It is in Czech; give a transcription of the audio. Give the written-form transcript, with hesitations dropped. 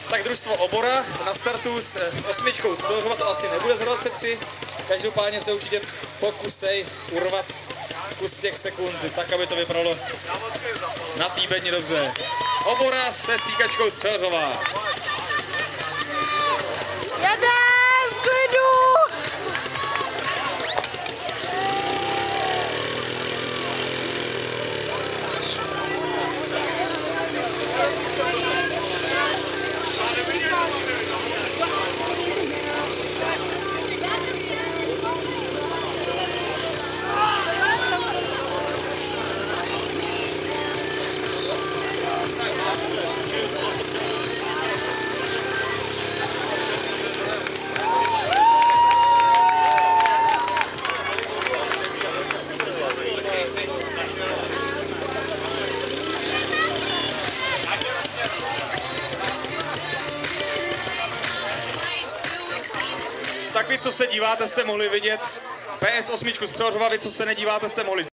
Tak družstvo Obora na startu s 8 z Přehořova, to asi nebude za 23. Každopádně se určitě pokusej urvat kus těch sekund, tak aby to vypadalo na té bedně dobře. Obora se stříkačkou z Přehořova. Jedem, v klidu! Tak vy, co se díváte, jste mohli vidět PS8 z Přehořova, vy, co se nedíváte, jste mohli